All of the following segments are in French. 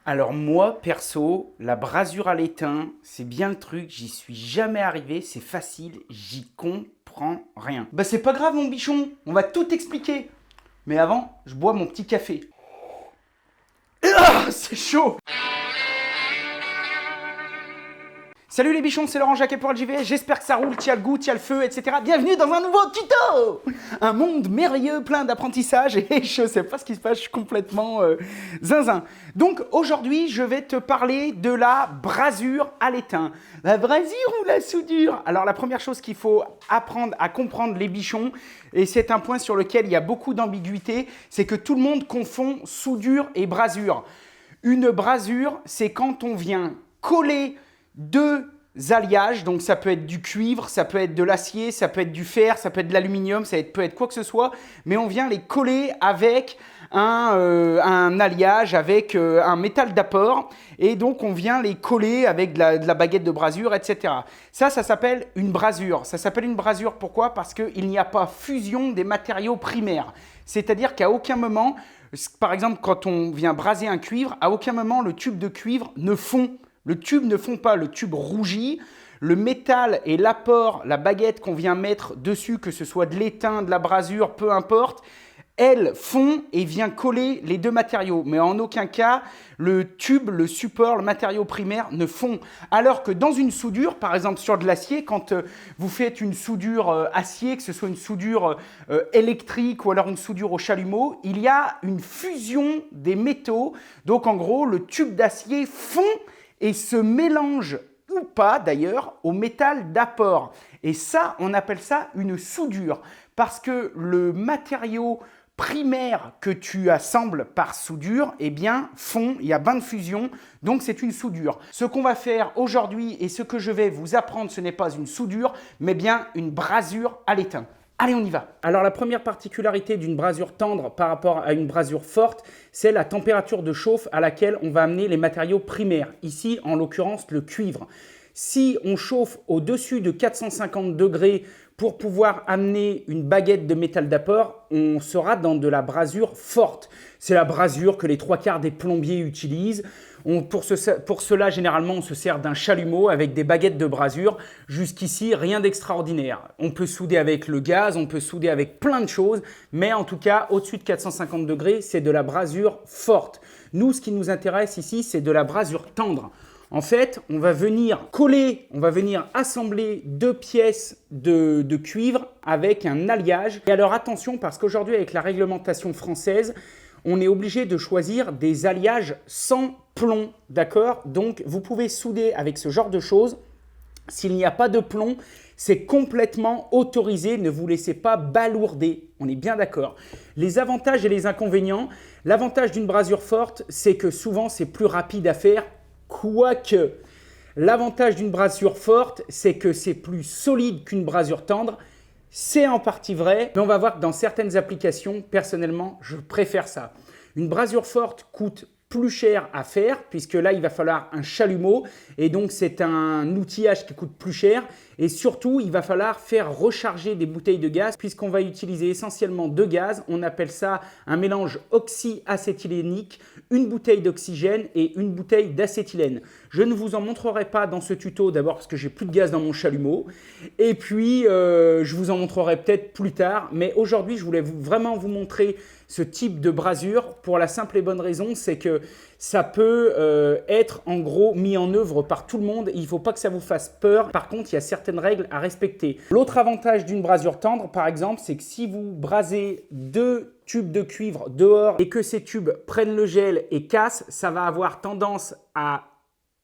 Alors moi, perso, la brasure à l'étain, c'est bien le truc, j'y suis jamais arrivé, c'est facile, j'y comprends rien. Bah c'est pas grave mon bichon, on va tout expliquer. Mais avant, je bois mon petit café. Ah, c'est chaud. Salut les bichons, c'est Laurent Jacquet pour LJVS, j'espère que ça roule, t'y as le goût, t'y as le feu, etc. Bienvenue dans un nouveau tuto. Un monde merveilleux, plein d'apprentissage, et je sais pas ce qui se passe, je suis complètement zinzin. Donc aujourd'hui, je vais te parler de la brasure à l'étain. La brasure ou la soudure? Alors la première chose qu'il faut apprendre à comprendre les bichons, et c'est un point sur lequel il y a beaucoup d'ambiguïté, c'est que tout le monde confond soudure et brasure. Une brasure, c'est quand on vient coller deux alliages, donc ça peut être du cuivre, ça peut être de l'acier, ça peut être du fer, ça peut être de l'aluminium, peut être quoi que ce soit, mais on vient les coller avec un alliage, avec un métal d'apport, et donc on vient les coller avec de la baguette de brasure, etc. Ça s'appelle une brasure. Ça s'appelle une brasure, pourquoi? Parce qu'il n'y a pas fusion des matériaux primaires. C'est-à-dire qu'à aucun moment, par exemple, quand on vient braser un cuivre, à aucun moment le tube de cuivre ne fond. Le tube ne fond pas, le tube rougit. Le métal et l'apport, la baguette qu'on vient mettre dessus, que ce soit de l'étain, de la brasure, peu importe, elle fond et vient coller les deux matériaux. Mais en aucun cas, le tube, le support, le matériau primaire ne fond. Alors que dans une soudure, par exemple sur de l'acier, quand vous faites une soudure acier, que ce soit une soudure électrique ou alors une soudure au chalumeau, il y a une fusion des métaux. Donc en gros, le tube d'acier fond et se mélange, ou pas d'ailleurs, au métal d'apport. Et ça, on appelle ça une soudure, parce que le matériau primaire que tu assembles par soudure, eh bien, fond, il y a bain de fusion, donc c'est une soudure. Ce qu'on va faire aujourd'hui et ce que je vais vous apprendre, ce n'est pas une soudure, mais bien une brasure à l'étain. Allez, on y va. Alors la première particularité d'une brasure tendre par rapport à une brasure forte, c'est la température de chauffe à laquelle on va amener les matériaux primaires. Ici, en l'occurrence, le cuivre. Si on chauffe au-dessus de 450 degrés pour pouvoir amener une baguette de métal d'apport, on sera dans de la brasure forte. C'est la brasure que les trois quarts des plombiers utilisent. Pour cela, généralement, on se sert d'un chalumeau avec des baguettes de brasure. Jusqu'ici, rien d'extraordinaire. On peut souder avec le gaz, on peut souder avec plein de choses, mais en tout cas, au-dessus de 450 degrés, c'est de la brasure forte. Nous, ce qui nous intéresse ici, c'est de la brasure tendre. En fait, on va venir coller, on va venir assembler deux pièces de cuivre avec un alliage. Et alors attention, parce qu'aujourd'hui, avec la réglementation française, on est obligé de choisir des alliages sans plomb, d'accord? Donc, vous pouvez souder avec ce genre de choses. S'il n'y a pas de plomb, c'est complètement autorisé. Ne vous laissez pas balourder. On est bien d'accord. Les avantages et les inconvénients. L'avantage d'une brasure forte, c'est que souvent, c'est plus rapide à faire. Quoique, l'avantage d'une brasure forte, c'est que c'est plus solide qu'une brasure tendre. C'est en partie vrai, mais on va voir que dans certaines applications, personnellement, je préfère ça. Une brasure forte coûte plus cher à faire, puisque là, il va falloir un chalumeau, et donc c'est un outillage qui coûte plus cher, et surtout, il va falloir faire recharger des bouteilles de gaz, puisqu'on va utiliser essentiellement deux gaz, on appelle ça un mélange oxyacétylénique, une bouteille d'oxygène et une bouteille d'acétylène. Je ne vous en montrerai pas dans ce tuto, d'abord parce que j'ai plus de gaz dans mon chalumeau, et puis je vous en montrerai peut-être plus tard, mais aujourd'hui, je voulais vraiment vous montrer ce type de brasure pour la simple et bonne raison, c'est que ça peut être en gros mis en œuvre par tout le monde. Il ne faut pas que ça vous fasse peur. Par contre, il y a certaines règles à respecter. L'autre avantage d'une brasure tendre, par exemple, c'est que si vous brasez deux tubes de cuivre dehors et que ces tubes prennent le gel et cassent, ça va avoir tendance à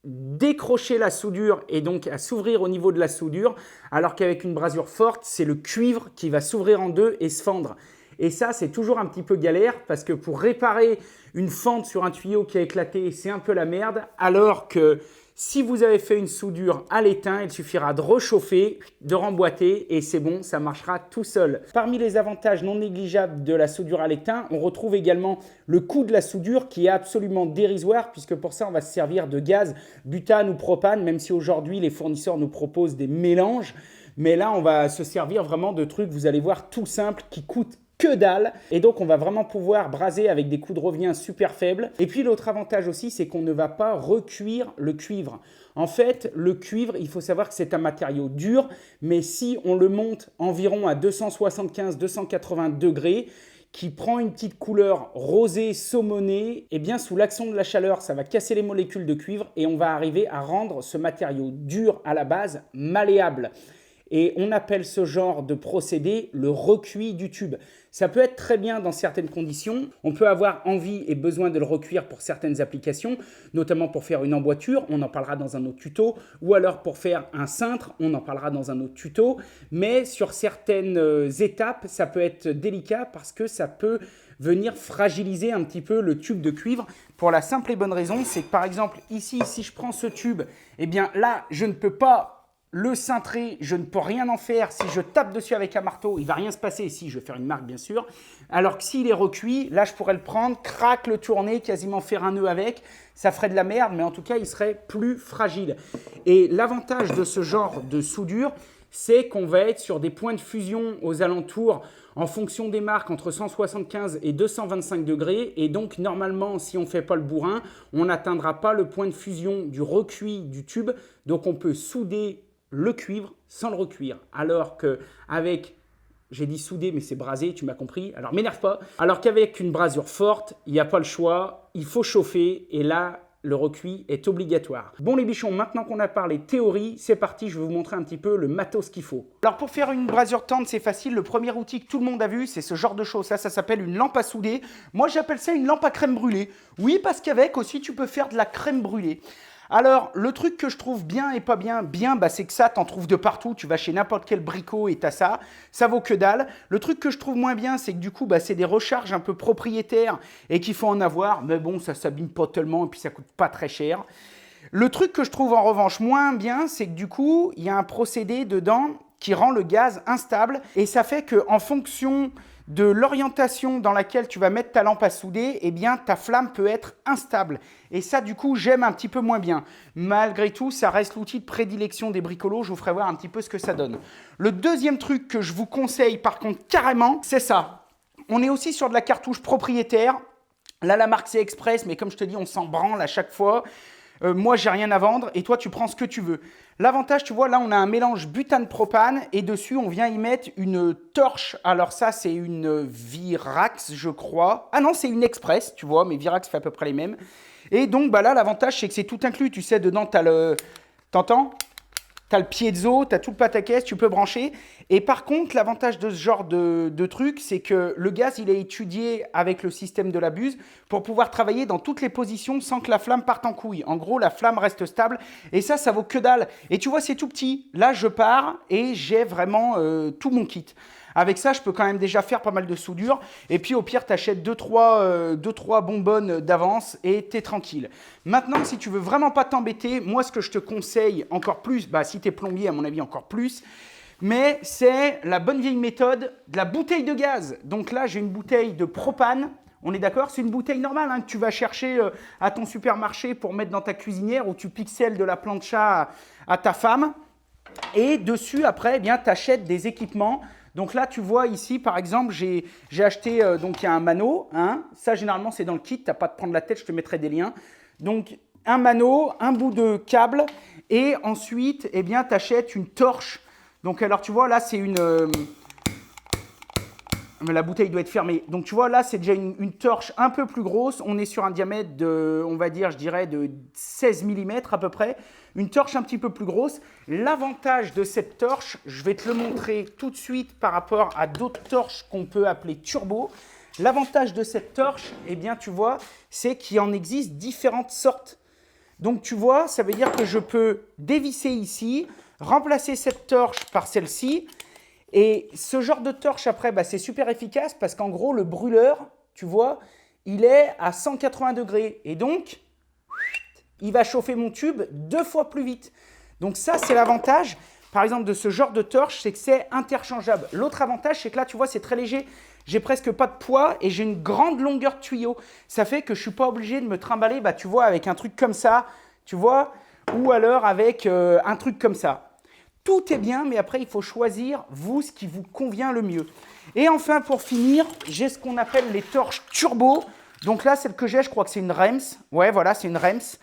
décrocher la soudure et donc à s'ouvrir au niveau de la soudure, alors qu'avec une brasure forte, c'est le cuivre qui va s'ouvrir en deux et se fendre. Et ça, c'est toujours un petit peu galère parce que pour réparer une fente sur un tuyau qui a éclaté, c'est un peu la merde. Alors que si vous avez fait une soudure à l'étain, il suffira de réchauffer, de remboîter et c'est bon, ça marchera tout seul. Parmi les avantages non négligeables de la soudure à l'étain, on retrouve également le coût de la soudure qui est absolument dérisoire puisque pour ça, on va se servir de gaz, butane ou propane, même si aujourd'hui, les fournisseurs nous proposent des mélanges. Mais là, on va se servir vraiment de trucs, vous allez voir, tout simples qui coûtent que dalle. Et donc, on va vraiment pouvoir braser avec des coûts de revient super faibles. Et puis, l'autre avantage aussi, c'est qu'on ne va pas recuire le cuivre. En fait, le cuivre, il faut savoir que c'est un matériau dur, mais si on le monte environ à 275-280 degrés, qui prend une petite couleur rosée saumonée, et bien sous l'action de la chaleur, ça va casser les molécules de cuivre et on va arriver à rendre ce matériau dur à la base malléable. Et on appelle ce genre de procédé le recuit du tube. Ça peut être très bien dans certaines conditions. On peut avoir envie et besoin de le recuire pour certaines applications, notamment pour faire une emboîture, on en parlera dans un autre tuto, ou alors pour faire un cintre, on en parlera dans un autre tuto. Mais sur certaines étapes, ça peut être délicat parce que ça peut venir fragiliser un petit peu le tube de cuivre pour la simple et bonne raison, c'est que par exemple ici, si je prends ce tube, eh bien là, je ne peux pas le cintrer, je ne peux rien en faire. Si je tape dessus avec un marteau, il ne va rien se passer. Si, je vais faire une marque, bien sûr. Alors que s'il est recuit, là, je pourrais le prendre, crac, le tourner, quasiment faire un nœud avec. Ça ferait de la merde, mais en tout cas, il serait plus fragile. Et l'avantage de ce genre de soudure, c'est qu'on va être sur des points de fusion aux alentours, en fonction des marques, entre 175 et 225 degrés. Et donc, normalement, si on ne fait pas le bourrin, on n'atteindra pas le point de fusion du recuit du tube. Donc, on peut souder le cuivre sans le recuire. Alors qu'avec, j'ai dit souder, mais c'est brasé, tu m'as compris, alors m'énerve pas. Alors qu'avec une brasure forte, il n'y a pas le choix, il faut chauffer et là, le recuit est obligatoire. Bon les bichons, maintenant qu'on a parlé théorie, c'est parti, je vais vous montrer un petit peu le matos qu'il faut. Alors pour faire une brasure tendre, c'est facile. Le premier outil que tout le monde a vu, c'est ce genre de choses. Ça s'appelle une lampe à souder. Moi, j'appelle ça une lampe à crème brûlée. Oui, parce qu'avec aussi, tu peux faire de la crème brûlée. Alors, le truc que je trouve bien et pas bien, c'est que ça, t'en trouves de partout. Tu vas chez n'importe quel bricot et t'as ça. Ça vaut que dalle. Le truc que je trouve moins bien, c'est que du coup, c'est des recharges un peu propriétaires et qu'il faut en avoir. Mais bon, ça s'abîme pas tellement et puis ça coûte pas très cher. Le truc que je trouve en revanche moins bien, c'est que du coup, il y a un procédé dedans qui rend le gaz instable. Et ça fait qu'en fonction de l'orientation dans laquelle tu vas mettre ta lampe à souder, eh bien, ta flamme peut être instable. Et ça, du coup, j'aime un petit peu moins bien. Malgré tout, ça reste l'outil de prédilection des bricolos. Je vous ferai voir un petit peu ce que ça donne. Le deuxième truc que je vous conseille, par contre, carrément, c'est ça. On est aussi sur de la cartouche propriétaire. Là, la marque, c'est Express, mais comme je te dis, on s'en branle à chaque fois. Moi, j'ai rien à vendre et toi, tu prends ce que tu veux. L'avantage, tu vois, là, on a un mélange butane-propane et dessus, on vient y mettre une torche. Alors ça, c'est une Virax, je crois. Ah non, c'est une Express, tu vois, mais Virax fait à peu près les mêmes. Et donc, là, l'avantage, c'est que c'est tout inclus. Tu sais, dedans, tu as le... T'entends ? Tu as le piezo, tu as tout le pataquès, tu peux brancher. Et par contre, l'avantage de ce genre de truc, c'est que le gaz, il est étudié avec le système de la buse pour pouvoir travailler dans toutes les positions sans que la flamme parte en couille. En gros, la flamme reste stable et ça vaut que dalle. Et tu vois, c'est tout petit. Là, je pars et j'ai vraiment tout mon kit. Avec ça, je peux quand même déjà faire pas mal de soudure. Et puis, au pire, tu achètes 2-3 bonbonnes d'avance et tu es tranquille. Maintenant, si tu veux vraiment pas t'embêter, moi, ce que je te conseille encore plus, si tu es plombier, à mon avis, encore plus, mais c'est la bonne vieille méthode de la bouteille de gaz. Donc là, j'ai une bouteille de propane. On est d'accord? C'est une bouteille normale que tu vas chercher à ton supermarché pour mettre dans ta cuisinière où tu pixelles de la plancha à ta femme. Et dessus, après, tu achètes des équipements. Donc là, tu vois ici, par exemple, j'ai acheté, donc il y a un mano. Ça, généralement, c'est dans le kit. Tu n'as pas à te prendre la tête, je te mettrai des liens. Donc, un mano, un bout de câble. Et ensuite, tu achètes une torche. Donc, alors, tu vois, là, c'est une... Mais la bouteille doit être fermée. Donc, tu vois, là, c'est déjà une torche un peu plus grosse. On est sur un diamètre de, on va dire, je dirais, de 16 mm à peu près. Une torche un petit peu plus grosse. L'avantage de cette torche, je vais te le montrer tout de suite par rapport à d'autres torches qu'on peut appeler turbo. L'avantage de cette torche, tu vois, c'est qu'il en existe différentes sortes. Donc, tu vois, ça veut dire que je peux dévisser ici, remplacer cette torche par celle-ci. Et ce genre de torche, après, c'est super efficace parce qu'en gros, le brûleur, tu vois, il est à 180 degrés. Et donc, il va chauffer mon tube 2 fois plus vite. Donc ça, c'est l'avantage, par exemple, de ce genre de torche, c'est que c'est interchangeable. L'autre avantage, c'est que là, tu vois, c'est très léger. J'ai presque pas de poids et j'ai une grande longueur de tuyau. Ça fait que je ne suis pas obligé de me trimballer, tu vois, avec un truc comme ça, tu vois, ou alors avec un truc comme ça. Tout est bien, mais après, il faut choisir, vous, ce qui vous convient le mieux. Et enfin, pour finir, j'ai ce qu'on appelle les torches turbo. Donc là, celle que j'ai, je crois que c'est une Rems. Ouais, voilà, c'est une Rems.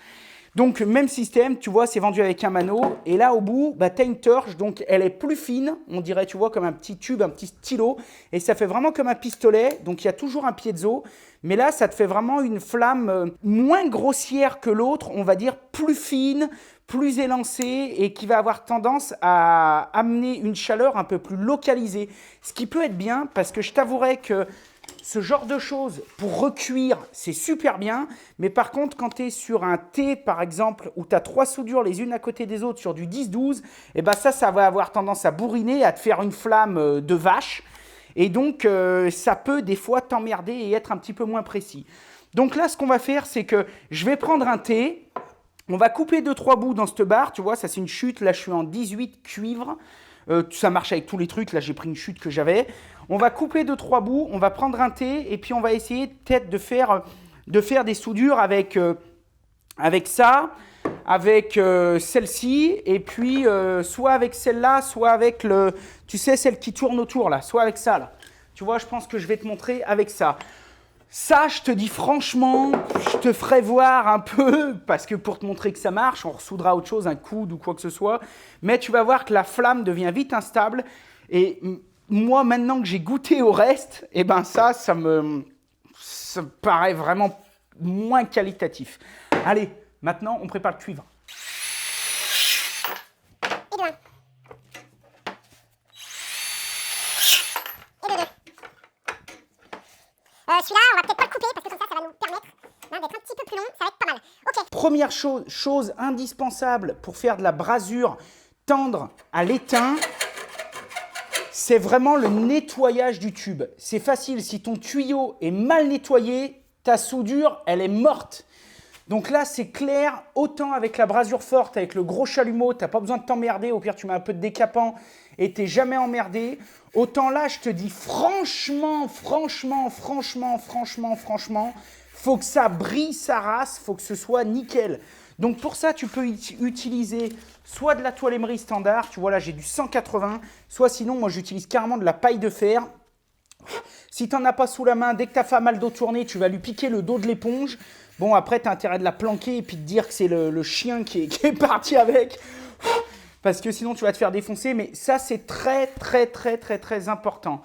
Donc, même système, tu vois, c'est vendu avec un mano. Et là, au bout, bah, tu as une torche, donc elle est plus fine. On dirait, tu vois, comme un petit tube, un petit stylo. Et ça fait vraiment comme un pistolet. Donc, il y a toujours un piezo. Mais là, ça te fait vraiment une flamme moins grossière que l'autre. On va dire plus fine, plus élancée et qui va avoir tendance à amener une chaleur un peu plus localisée. Ce qui peut être bien parce que je t'avouerai que ce genre de choses, pour recuire, c'est super bien. Mais par contre, quand tu es sur un T, par exemple, où tu as 3 soudures les unes à côté des autres sur du 10-12, et ben ça va avoir tendance à bourriner, à te faire une flamme de vache. Et donc, ça peut des fois t'emmerder et être un petit peu moins précis. Donc là, ce qu'on va faire, c'est que je vais prendre un T. On va couper 2-3 bouts dans cette barre. Tu vois, ça, c'est une chute. Là, je suis en 18 cuivre. Ça marche avec tous les trucs. Là, j'ai pris une chute que j'avais. On va couper 2-3 bouts. On va prendre un T. Et puis, on va essayer peut-être de faire des soudures avec ça, avec celle-ci. Et puis, soit avec celle-là, soit avec tu sais, celle qui tourne autour, là. Soit avec ça, là. Tu vois, je pense que je vais te montrer avec ça. Ça, je te dis franchement, je te ferai voir un peu, parce que pour te montrer que ça marche, on ressoudra autre chose, un coude ou quoi que ce soit. Mais tu vas voir que la flamme devient vite instable. Et moi, maintenant que j'ai goûté au reste, eh ben ça me paraît vraiment moins qualitatif. Allez, maintenant, on prépare le cuivre. Celui-là, on va peut-être pas le couper parce que comme ça va nous permettre d'être un petit peu plus long, ça va être pas mal. Ok. Première chose indispensable pour faire de la brasure tendre à l'étain, c'est vraiment le nettoyage du tube. C'est facile, si ton tuyau est mal nettoyé, ta soudure, elle est morte. Donc là, c'est clair, autant avec la brasure forte, avec le gros chalumeau, tu n'as pas besoin de t'emmerder, au pire tu mets un peu de décapant et tu n'es jamais emmerdé. Autant là, je te dis franchement, faut que ça brille sa race, faut que ce soit nickel. Donc pour ça, tu peux utiliser soit de la toile émery standard, tu vois là j'ai du 180, soit sinon moi j'utilise carrément de la paille de fer. Si tu n'en as pas sous la main, dès que ta femme a le dos tourné, tu vas lui piquer le dos de l'éponge. Bon, après, tu as intérêt de la planquer et puis de dire que c'est le chien qui est parti avec. Parce que sinon, tu vas te faire défoncer. Mais ça, c'est très important.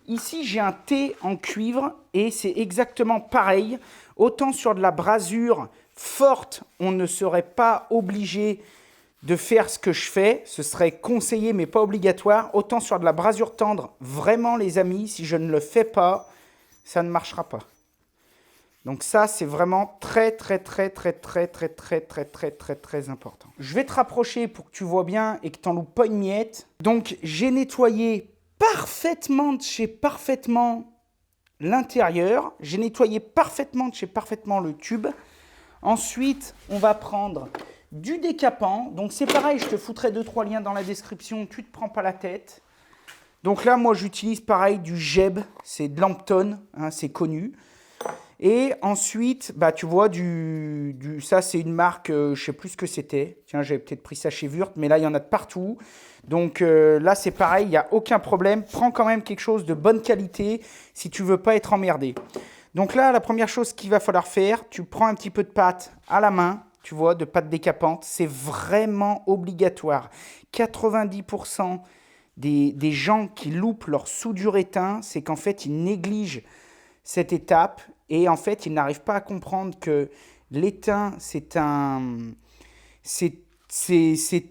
Ici, j'ai un T en cuivre et c'est exactement pareil. Autant sur de la brasure forte, on ne serait pas obligé de faire ce que je fais. Ce serait conseillé, mais pas obligatoire. Autant sur de la brasure tendre, vraiment, les amis, si je ne le fais pas, ça ne marchera pas. Donc ça, c'est vraiment très important. Je vais te rapprocher pour que tu vois bien et que tu n'en loupes pas une miette. Donc, j'ai nettoyé parfaitement de chez parfaitement l'intérieur. J'ai nettoyé parfaitement de chez parfaitement le tube. Ensuite, on va prendre du décapant. Donc, c'est pareil, je te foutrai 2-3 liens dans la description. Tu ne te prends pas la tête. Donc là, moi, j'utilise pareil du Jeb. C'est de Lampton, hein, c'est connu. Et ensuite, bah, tu vois, ça, c'est une marque, je ne sais plus ce que c'était. Tiens, j'avais peut-être pris ça chez Wurt, mais là, il y en a de partout. Donc là, c'est pareil, il n'y a aucun problème. Prends quand même quelque chose de bonne qualité si tu ne veux pas être emmerdé. Donc là, la première chose qu'il va falloir faire, tu prends un petit peu de pâte à la main, tu vois, de pâte décapante. C'est vraiment obligatoire. 90% des gens qui loupent leur soudure éteint, c'est qu'en fait, ils négligent cette étape. Et en fait, ils n'arrivent pas à comprendre que l'étain, c'est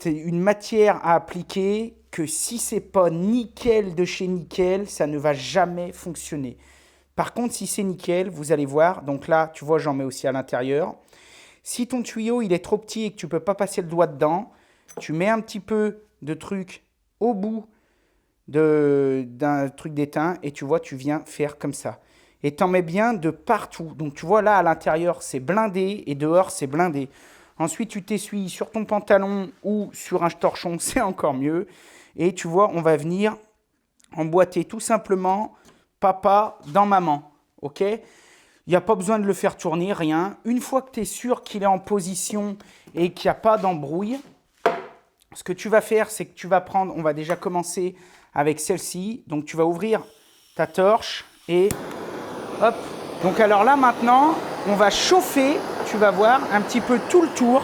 une matière à appliquer que si c'est pas nickel de chez nickel, ça ne va jamais fonctionner. Par contre, si c'est nickel, vous allez voir. Donc là, tu vois, j'en mets aussi à l'intérieur. Si ton tuyau, il est trop petit et que tu ne peux pas passer le doigt dedans, tu mets un petit peu de truc au bout d'un truc d'étain et tu vois, tu viens faire comme ça. Et t'en mets bien de partout. Donc tu vois là à l'intérieur c'est blindé et dehors c'est blindé. Ensuite tu t'essuies sur ton pantalon ou sur un torchon, c'est encore mieux. Et tu vois on va venir emboîter tout simplement papa dans maman. Ok ? Il n'y a pas besoin de le faire tourner, rien. Une fois que tu es sûr qu'il est en position et qu'il n'y a pas d'embrouille, ce que tu vas faire, c'est que tu vas prendre, on va déjà commencer avec celle-ci. Donc, tu vas ouvrir ta torche et hop. Donc, alors là, maintenant, on va chauffer, tu vas voir, un petit peu tout le tour.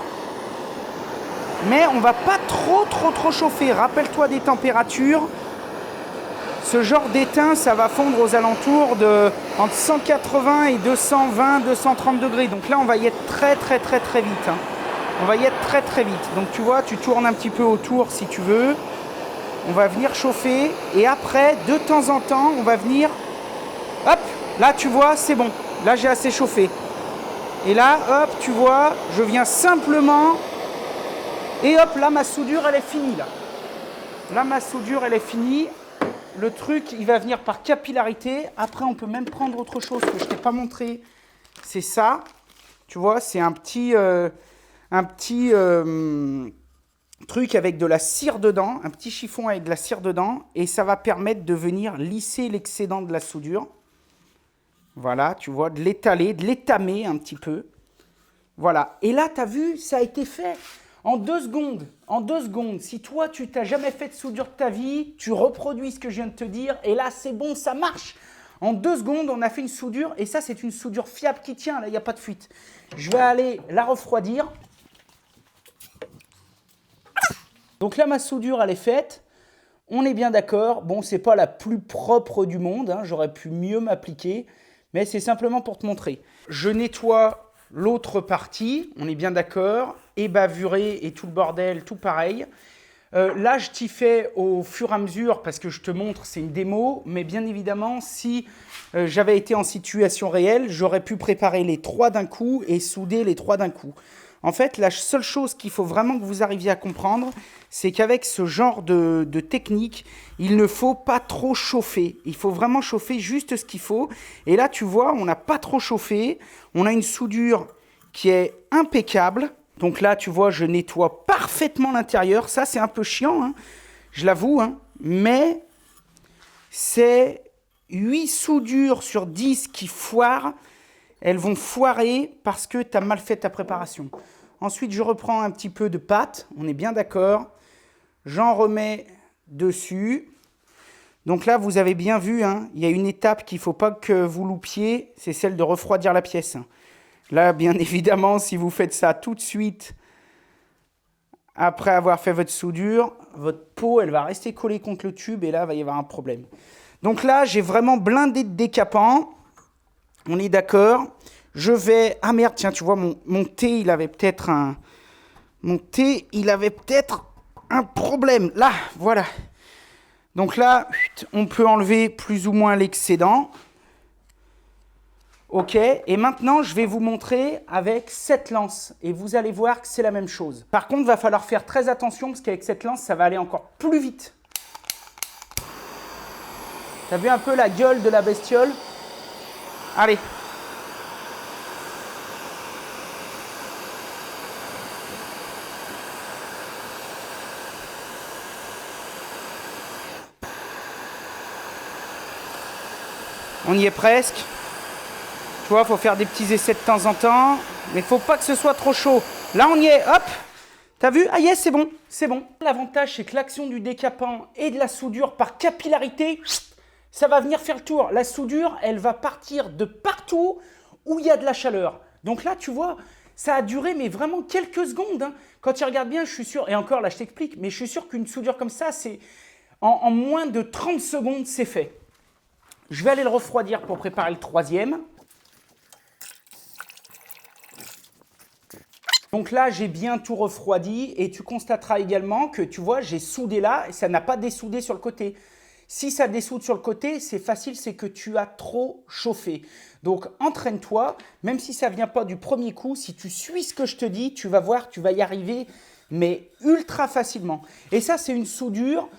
Mais on ne va pas trop chauffer. Rappelle-toi des températures. Ce genre d'étain, ça va fondre aux alentours de entre 180 et 220, 230 degrés. Donc là, on va y être très vite. Hein. On va y être très vite. Donc tu vois, tu tournes un petit peu autour si tu veux. On va venir chauffer. Et après, de temps en temps, on va venir... Hop, là, tu vois, c'est bon. Là, j'ai assez chauffé. Et là, hop, tu vois, je viens simplement... Et hop, là, ma soudure, elle est finie. Là, ma soudure, elle est finie. Le truc, il va venir par capillarité. Après, on peut même prendre autre chose que je ne t'ai pas montré. C'est ça. Tu vois, c'est un petit truc avec de la cire dedans. Un petit chiffon avec de la cire dedans. Et ça va permettre de venir lisser l'excédent de la soudure. Voilà, tu vois, de l'étaler, de l'étamer un petit peu. Voilà. Et là, tu as vu, ça a été fait. En 2 secondes, si toi, tu t'as jamais fait de soudure de ta vie, tu reproduis ce que je viens de te dire, et là, c'est bon, ça marche. En 2 secondes, on a fait une soudure, et ça, c'est une soudure fiable qui tient, là, il n'y a pas de fuite. Je vais aller la refroidir. Donc là, ma soudure, elle est faite. On est bien d'accord. Bon, c'est pas la plus propre du monde, hein, j'aurais pu mieux m'appliquer, mais c'est simplement pour te montrer. Je nettoie l'autre partie, on est bien d'accord, et bavuré et tout le bordel, tout pareil. Là, je t'y fais au fur et à mesure parce que je te montre, c'est une démo, mais bien évidemment, si j'avais été en situation réelle, j'aurais pu préparer les 3 d'un coup et souder les 3 d'un coup. En fait, la seule chose qu'il faut vraiment que vous arriviez à comprendre, c'est qu'avec ce genre de technique, il ne faut pas trop chauffer. Il faut vraiment chauffer juste ce qu'il faut. Et là, tu vois, on n'a pas trop chauffé. On a une soudure qui est impeccable. Donc là, tu vois, je nettoie parfaitement l'intérieur. Ça, c'est un peu chiant, hein, je l'avoue. Hein, mais c'est 8 soudures sur 10 qui foirent. Elles vont foirer parce que tu as mal fait ta préparation. Ensuite, je reprends un petit peu de pâte. On est bien d'accord. J'en remets dessus. Donc là, vous avez bien vu, hein, il y a une étape qu'il ne faut pas que vous loupiez. C'est celle de refroidir la pièce. Là, bien évidemment, si vous faites ça tout de suite, après avoir fait votre soudure, votre peau, elle va rester collée contre le tube et là, il va y avoir un problème. Donc là, j'ai vraiment blindé de décapant. On est d'accord. Je vais... Ah merde, tiens, tu vois, mon thé, il avait peut-être un... Mon thé, il avait peut-être un problème. Là, voilà. Donc là, on peut enlever plus ou moins l'excédent. Ok, et maintenant, je vais vous montrer avec cette lance. Et vous allez voir que c'est la même chose. Par contre, il va falloir faire très attention parce qu'avec cette lance, ça va aller encore plus vite. T'as vu un peu la gueule de la bestiole ? Allez. On y est presque. Tu vois, il faut faire des petits essais de temps en temps. Mais il ne faut pas que ce soit trop chaud. Là, on y est. Hop. T'as vu? Ah yes, c'est bon. C'est bon. L'avantage, c'est que l'action du décapant et de la soudure par capillarité, ça va venir faire le tour. La soudure, elle va partir de partout où il y a de la chaleur. Donc là, tu vois, ça a duré mais vraiment quelques secondes. Hein. Quand tu regardes bien, je suis sûr, et encore là, je t'explique, mais je suis sûr qu'une soudure comme ça, c'est en moins de 30 secondes, c'est fait. Je vais aller le refroidir pour préparer le 3e. Donc là, j'ai bien tout refroidi et tu constateras également que, tu vois, j'ai soudé là et ça n'a pas dessoudé sur le côté. Si ça dessoude sur le côté, c'est facile, c'est que tu as trop chauffé. Donc, entraîne-toi, même si ça ne vient pas du premier coup, si tu suis ce que je te dis, tu vas voir, tu vas y arriver, mais ultra facilement. Et ça, c'est une soudure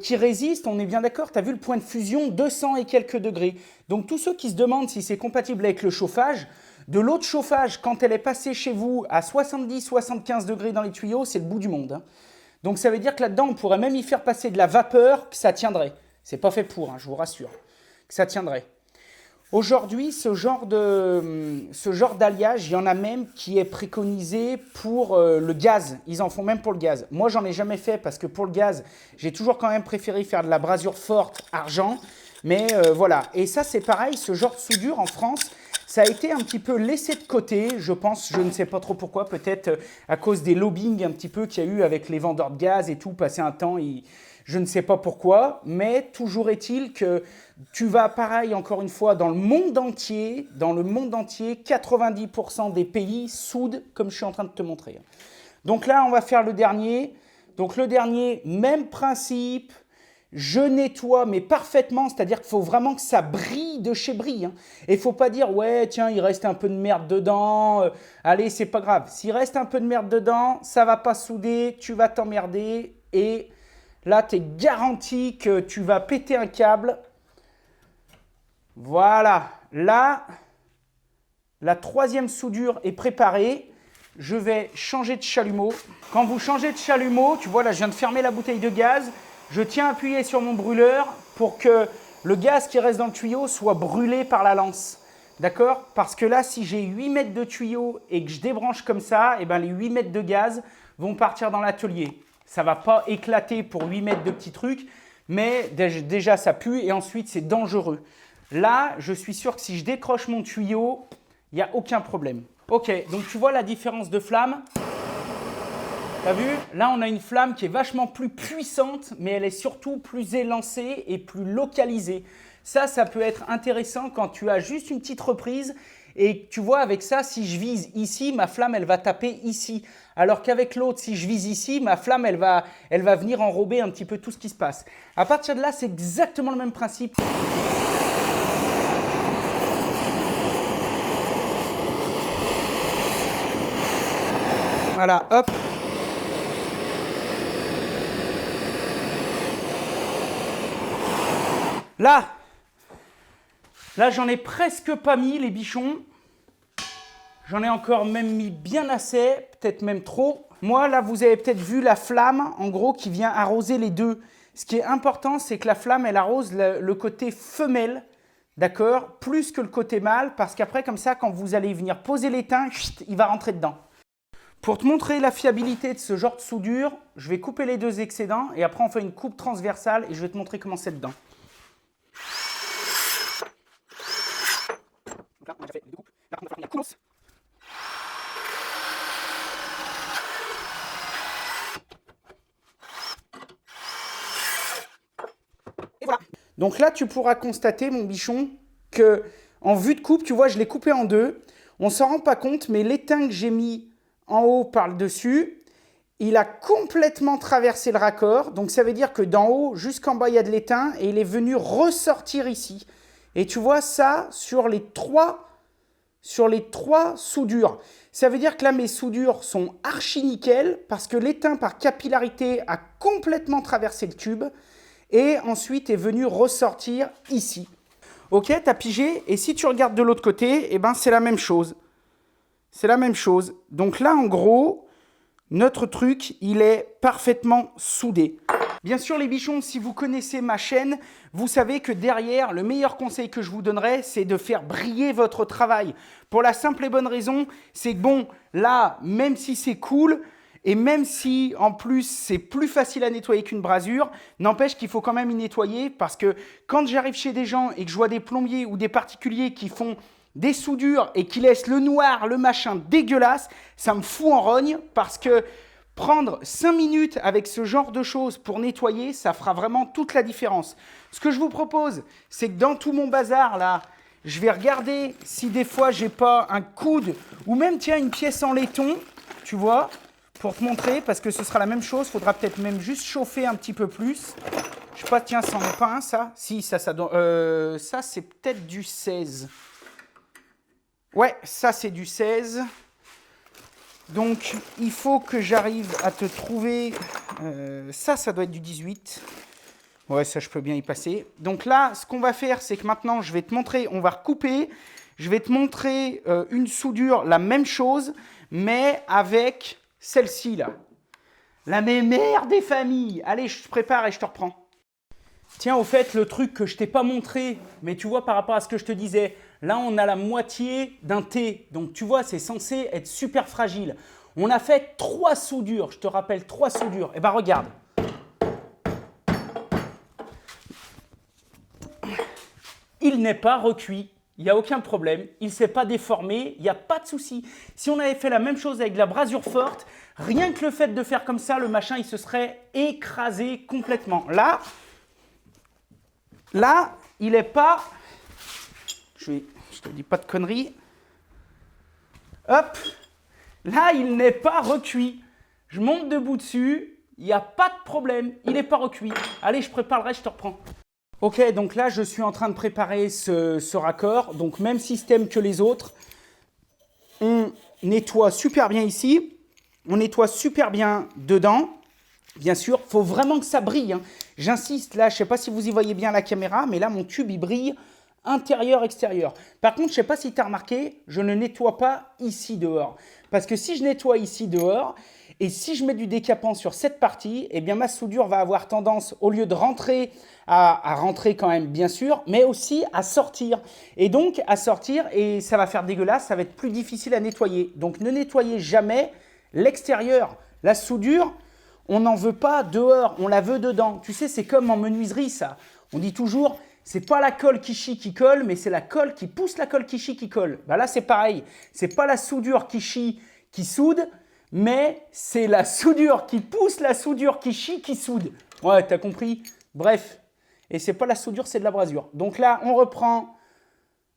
qui résiste, on est bien d'accord, tu as vu le point de fusion, 200 et quelques degrés. Donc, tous ceux qui se demandent si c'est compatible avec le chauffage, de l'eau de chauffage, quand elle est passée chez vous à 70-75 degrés dans les tuyaux, c'est le bout du monde. Hein. Donc ça veut dire que là-dedans, on pourrait même y faire passer de la vapeur, que ça tiendrait. C'est pas fait pour, hein, je vous rassure, que ça tiendrait. Aujourd'hui, ce genre d'alliage, il y en a même qui est préconisé pour le gaz. Ils en font même pour le gaz. Moi, j'en ai jamais fait parce que pour le gaz, j'ai toujours quand même préféré faire de la brasure forte, argent. Mais voilà. Et ça, c'est pareil, ce genre de soudure en France, ça a été un petit peu laissé de côté, je pense, je ne sais pas trop pourquoi, peut-être à cause des lobbying un petit peu qu'il y a eu avec les vendeurs de gaz et tout, passer un temps, je ne sais pas pourquoi, mais toujours est-il que tu vas pareil, encore une fois, dans le monde entier, 90% des pays soudent comme je suis en train de te montrer. Donc là, on va faire le dernier. Donc le dernier, même principe. Je nettoie, mais parfaitement, c'est-à-dire qu'il faut vraiment que ça brille de chez brille. Hein. Et il ne faut pas dire, ouais, tiens, il reste un peu de merde dedans, allez, c'est pas grave. S'il reste un peu de merde dedans, ça ne va pas souder, tu vas t'emmerder et là, tu es garanti que tu vas péter un câble. Voilà, là, la troisième soudure est préparée. Je vais changer de chalumeau. Quand vous changez de chalumeau, tu vois, là, je viens de fermer la bouteille de gaz. Je tiens à appuyer sur mon brûleur pour que le gaz qui reste dans le tuyau soit brûlé par la lance. D'accord? Parce que là, si j'ai 8 mètres de tuyau et que je débranche comme ça, eh ben, les 8 mètres de gaz vont partir dans l'atelier. Ça ne va pas éclater pour 8 mètres de petits trucs, mais déjà ça pue et ensuite c'est dangereux. Là, je suis sûr que si je décroche mon tuyau, il n'y a aucun problème. Ok, donc tu vois la différence de flamme? T'as vu? Là, on a une flamme qui est vachement plus puissante, mais elle est surtout plus élancée et plus localisée. Ça peut être intéressant quand tu as juste une petite reprise et tu vois, avec ça, si je vise ici, ma flamme, elle va taper ici. Alors qu'avec l'autre, si je vise ici, ma flamme, elle va venir enrober un petit peu tout ce qui se passe. À partir de là, c'est exactement le même principe. Voilà, hop. Là, j'en ai presque pas mis les bichons. J'en ai encore même mis bien assez, peut-être même trop. Moi, là, vous avez peut-être vu la flamme, en gros, qui vient arroser les deux. Ce qui est important, c'est que la flamme, elle arrose le côté femelle, d'accord, plus que le côté mâle, parce qu'après, comme ça, quand vous allez venir poser l'étain, il va rentrer dedans. Pour te montrer la fiabilité de ce genre de soudure, je vais couper les deux excédents et après, on fait une coupe transversale et je vais te montrer comment c'est dedans. Donc là, on a déjà fait les deux coupes. Là, on va faire la coulance. Et voilà. Donc là, tu pourras constater, mon bichon, que en vue de coupe, tu vois, je l'ai coupé en deux. On ne s'en rend pas compte, mais l'étain que j'ai mis en haut par le dessus, il a complètement traversé le raccord. Donc ça veut dire que d'en haut jusqu'en bas, il y a de l'étain et il est venu ressortir ici. Et tu vois ça sur les trois soudures. Ça veut dire que là, mes soudures sont archi nickel parce que l'étain par capillarité a complètement traversé le tube et ensuite est venu ressortir ici. Ok, t'as pigé? Et si tu regardes de l'autre côté, eh ben, c'est la même chose. C'est la même chose. Donc là, en gros, notre truc, il est parfaitement soudé. Bien sûr, les bichons, si vous connaissez ma chaîne, vous savez que derrière, le meilleur conseil que je vous donnerais, c'est de faire briller votre travail. Pour la simple et bonne raison, c'est que bon, là, même si c'est cool, et même si, en plus, c'est plus facile à nettoyer qu'une brasure, n'empêche qu'il faut quand même y nettoyer parce que quand j'arrive chez des gens et que je vois des plombiers ou des particuliers qui font des soudures et qui laissent le noir, le machin dégueulasse, ça me fout en rogne parce que prendre 5 minutes avec ce genre de choses pour nettoyer, ça fera vraiment toute la différence. Ce que je vous propose, c'est que dans tout mon bazar, là, je vais regarder si des fois, j'ai pas un coude ou même, tiens, une pièce en laiton, tu vois, pour te montrer, parce que ce sera la même chose. Il faudra peut-être même juste chauffer un petit peu plus. Je sais pas, tiens, ça n'en est pas un, ça? Si, ça c'est peut-être du 16. Ouais, ça, c'est du 16. Donc, il faut que j'arrive à te trouver... ça doit être du 18. Ouais, ça, je peux bien y passer. Donc là, ce qu'on va faire, c'est que maintenant, je vais te montrer... On va recouper. Je vais te montrer une soudure, la même chose, mais avec celle-ci, là. La mère des familles. Allez, je te prépare et je te reprends. Tiens, au fait, le truc que je t'ai pas montré, mais tu vois par rapport à ce que je te disais, là on a la moitié d'un T, donc tu vois c'est censé être super fragile. On a fait 3 soudures, je te rappelle 3 soudures. Et bien regarde. Il n'est pas recuit, il n'y a aucun problème, il ne s'est pas déformé, il n'y a pas de souci. Si on avait fait la même chose avec de la brasure forte, rien que le fait de faire comme ça, le machin il se serait écrasé complètement. Là, il n'est pas... Je te dis pas de conneries. Hop. Là, il n'est pas recuit. Je monte debout dessus. Il n'y a pas de problème. Il n'est pas recuit. Allez, je prépare le reste, je te reprends. Ok, donc là, je suis en train de préparer ce raccord. Donc, même système que les autres. On nettoie super bien ici. On nettoie super bien dedans. Bien sûr, il faut vraiment que ça brille, hein. J'insiste, là, je ne sais pas si vous y voyez bien la caméra, mais là, mon tube, il brille intérieur, extérieur. Par contre, je ne sais pas si tu as remarqué, je ne nettoie pas ici dehors. Parce que si je nettoie ici dehors, et si je mets du décapant sur cette partie, eh bien, ma soudure va avoir tendance, au lieu de rentrer, à rentrer quand même, bien sûr, mais aussi à sortir. Et donc, à sortir, et ça va faire dégueulasse, ça va être plus difficile à nettoyer. Donc, ne nettoyez jamais l'extérieur. La soudure, on n'en veut pas dehors, on la veut dedans. Tu sais, c'est comme en menuiserie, ça. On dit toujours, c'est pas la colle qui chie qui colle, mais c'est la colle qui pousse la colle qui chie qui colle. Ben là, c'est pareil. C'est pas la soudure qui chie qui soude, mais c'est la soudure qui pousse la soudure qui chie qui soude. Ouais, t'as compris? Bref. Et c'est pas la soudure, c'est de la brasure. Donc là, on reprend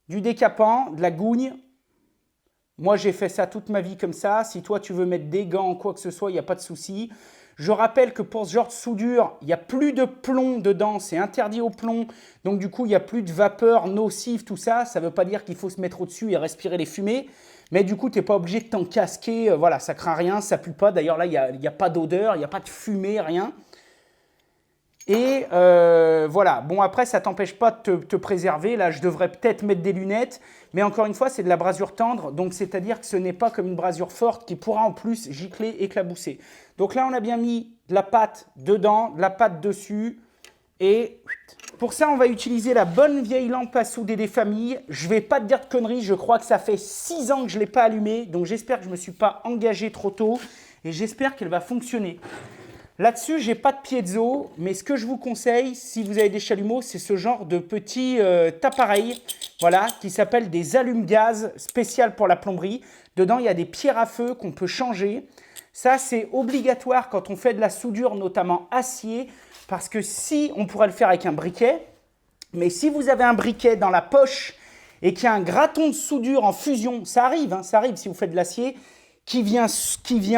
du décapant, de la gougne. Moi, j'ai fait ça toute ma vie comme ça. Si toi, tu veux mettre des gants, quoi que ce soit, il n'y a pas de souci. Je rappelle que pour ce genre de soudure, il n'y a plus de plomb dedans, c'est interdit au plomb. Donc du coup, il n'y a plus de vapeur nocive, tout ça. Ça ne veut pas dire qu'il faut se mettre au-dessus et respirer les fumées. Mais du coup, tu n'es pas obligé de t'en casquer. Voilà, ça craint rien, ça pue pas. D'ailleurs, là, il n'y a pas d'odeur, il n'y a pas de fumée, rien. Et voilà, bon après ça ne t'empêche pas de te préserver, là je devrais peut-être mettre des lunettes, mais encore une fois c'est de la brasure tendre, donc c'est-à-dire que ce n'est pas comme une brasure forte qui pourra en plus gicler, éclaboussser. Donc là on a bien mis de la pâte dedans, de la pâte dessus, et pour ça on va utiliser la bonne vieille lampe à souder des familles. Je ne vais pas te dire de conneries, je crois que ça fait 6 ans que je ne l'ai pas allumée, donc j'espère que je ne me suis pas engagé trop tôt, et j'espère qu'elle va fonctionner. Là-dessus, je n'ai pas de piezo, mais ce que je vous conseille, si vous avez des chalumeaux, c'est ce genre de petit appareil, voilà, qui s'appelle des allume-gaz spécial pour la plomberie. Dedans, il y a des pierres à feu qu'on peut changer. Ça, c'est obligatoire quand on fait de la soudure, notamment acier, parce que si, on pourrait le faire avec un briquet, mais si vous avez un briquet dans la poche et qu'il y a un graton de soudure en fusion, ça arrive si vous faites de l'acier, qui vient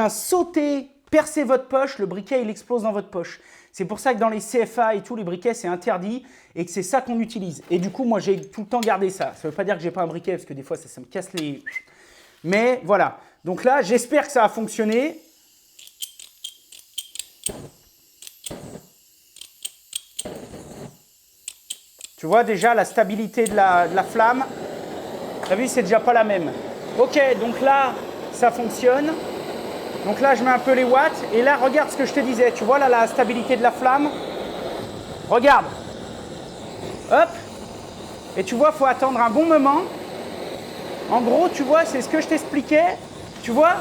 sauter, percez votre poche, le briquet il explose dans votre poche. C'est pour ça que dans les CFA et tout, les briquets c'est interdit et que c'est ça qu'on utilise. Et du coup, moi j'ai tout le temps gardé ça. Ça ne veut pas dire que j'ai pas un briquet parce que des fois ça me casse les... Mais voilà. Donc là, j'espère que ça a fonctionné. Tu vois déjà la stabilité de la flamme. Tu as vu, c'est déjà pas la même. Ok, donc là, ça fonctionne. Donc là, je mets un peu les watts. Et là, regarde ce que je te disais. Tu vois là la stabilité de la flamme? Regarde. Hop. Et tu vois, il faut attendre un bon moment. En gros, tu vois, c'est ce que je t'expliquais. Tu vois?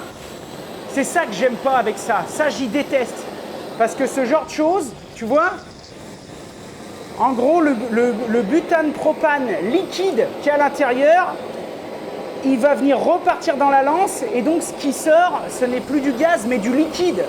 C'est ça que j'aime pas avec ça. Ça, j'y déteste. Parce que ce genre de choses, tu vois, en gros, le butane propane liquide qui est à l'intérieur, il va venir repartir dans la lance et donc ce qui sort, ce n'est plus du gaz mais du liquide.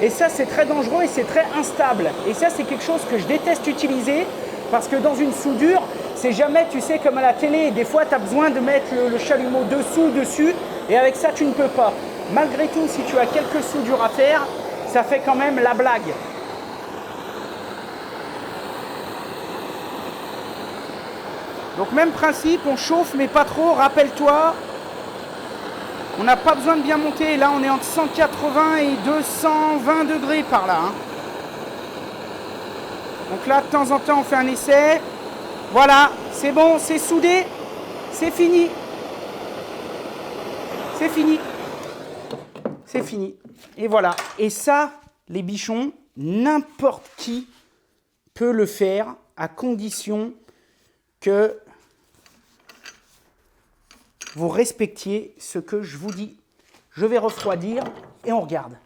Et ça, c'est très dangereux et c'est très instable. Et ça, c'est quelque chose que je déteste utiliser parce que dans une soudure, c'est jamais, tu sais, comme à la télé, des fois, tu as besoin de mettre le chalumeau dessous, dessus, et avec ça, tu ne peux pas. Malgré tout, si tu as quelques soudures à faire, ça fait quand même la blague. Donc même principe, on chauffe mais pas trop, rappelle-toi, on n'a pas besoin de bien monter, là on est entre 180 et 220 degrés par là. Hein. Donc là de temps en temps on fait un essai, voilà, c'est bon, c'est soudé, c'est fini. C'est fini. C'est fini. Et voilà, et ça, les bichons, n'importe qui peut le faire à condition que vous respectiez ce que je vous dis. Je vais refroidir et on regarde.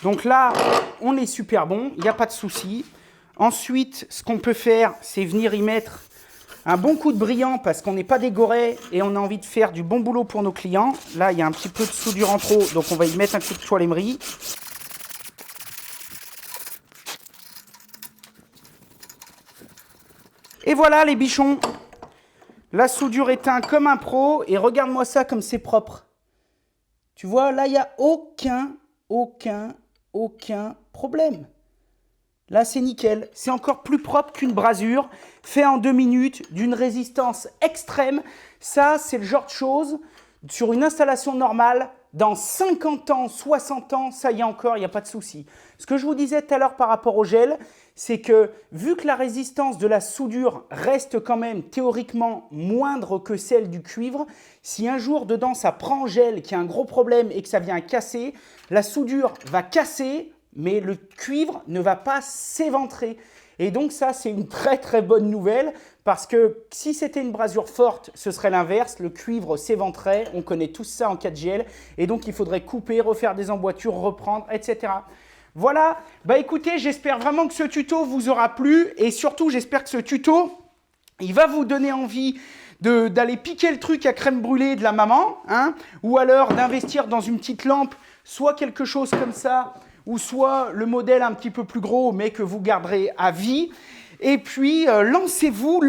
Donc là, on est super bon, il n'y a pas de souci. Ensuite, ce qu'on peut faire, c'est venir y mettre un bon coup de brillant parce qu'on n'est pas dégoré et on a envie de faire du bon boulot pour nos clients. Là, il y a un petit peu de soudure en trop, donc on va y mettre un coup de toile émery. Et voilà les bichons, la soudure éteint comme un pro et regarde-moi ça comme c'est propre. Tu vois, là, il n'y a aucun problème. Là, c'est nickel. C'est encore plus propre qu'une brasure, fait en 2 minutes, d'une résistance extrême. Ça, c'est le genre de choses, sur une installation normale, dans 50 ans, 60 ans, ça y est encore, il n'y a pas de souci. Ce que je vous disais tout à l'heure par rapport au gel, c'est que vu que la résistance de la soudure reste quand même théoriquement moindre que celle du cuivre, si un jour dedans ça prend gel, qu'il y a un gros problème et que ça vient casser, la soudure va casser, mais le cuivre ne va pas s'éventrer. Et donc ça, c'est une très bonne nouvelle parce que si c'était une brasure forte, ce serait l'inverse. Le cuivre s'éventrait, on connaît tous ça en cas de gel. Et donc, il faudrait couper, refaire des emboîtures, reprendre, etc. Voilà, bah écoutez, j'espère vraiment que ce tuto vous aura plu. Et surtout, j'espère que ce tuto, il va vous donner envie d'aller piquer le truc à crème brûlée de la maman, hein, ou alors d'investir dans une petite lampe, soit quelque chose comme ça, ou soit le modèle un petit peu plus gros, mais que vous garderez à vie. Et puis, lancez-vous,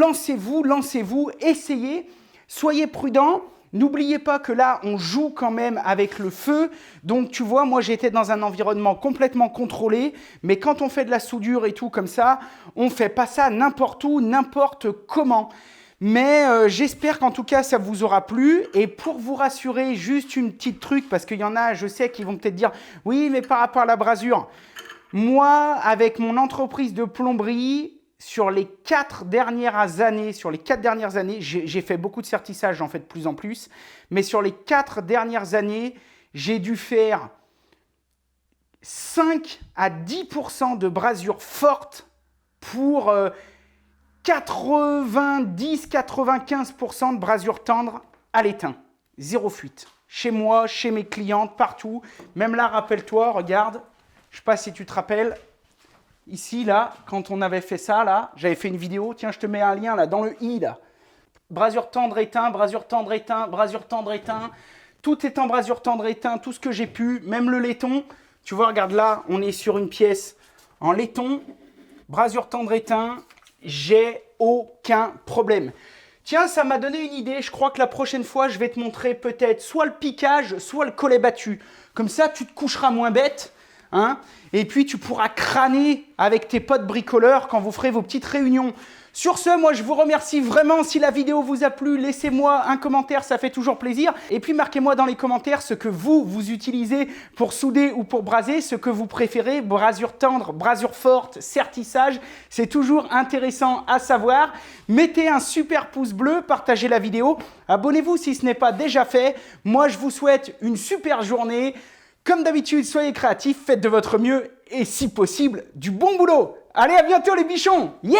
essayez, soyez prudents. N'oubliez pas que là, on joue quand même avec le feu. Donc, tu vois, moi, j'étais dans un environnement complètement contrôlé. Mais quand on fait de la soudure et tout comme ça, on ne fait pas ça n'importe où, n'importe comment. Mais j'espère qu'en tout cas, ça vous aura plu. Et pour vous rassurer, juste une petite truc, parce qu'il y en a, je sais, qui vont peut-être dire « Oui, mais par rapport à la brasure, moi, avec mon entreprise de plomberie, sur les 4 dernières années, j'ai fait beaucoup de sertissage, j'en fais de plus en plus, mais sur les 4 dernières années, j'ai dû faire 5 à 10% de brasure forte pour 90-95% de brasure tendre à l'étain. Zéro fuite. Chez moi, chez mes clientes, partout. Même là, rappelle-toi, regarde, je ne sais pas si tu te rappelles, ici, là, quand on avait fait ça, là, j'avais fait une vidéo, tiens, je te mets un lien, là, dans le i, là. Brasure tendre éteint, brasure tendre éteint, brasure tendre éteint. Tout est en brasure tendre éteint, tout ce que j'ai pu, même le laiton. Tu vois, regarde là, on est sur une pièce en laiton, brasure tendre éteint, j'ai aucun problème. Tiens, ça m'a donné une idée. Je crois que la prochaine fois, je vais te montrer peut-être soit le piquage, soit le collet battu. Comme ça, tu te coucheras moins bête. Hein, et puis, tu pourras crâner avec tes potes bricoleurs quand vous ferez vos petites réunions. Sur ce, moi, je vous remercie vraiment. Si la vidéo vous a plu, laissez-moi un commentaire, ça fait toujours plaisir. Et puis, marquez-moi dans les commentaires ce que vous utilisez pour souder ou pour braser, ce que vous préférez, brasure tendre, brasure forte, sertissage. C'est toujours intéressant à savoir. Mettez un super pouce bleu, partagez la vidéo. Abonnez-vous si ce n'est pas déjà fait. Moi, je vous souhaite une super journée. Comme d'habitude, soyez créatifs, faites de votre mieux et si possible, du bon boulot. Allez, à bientôt les bichons. Yeah!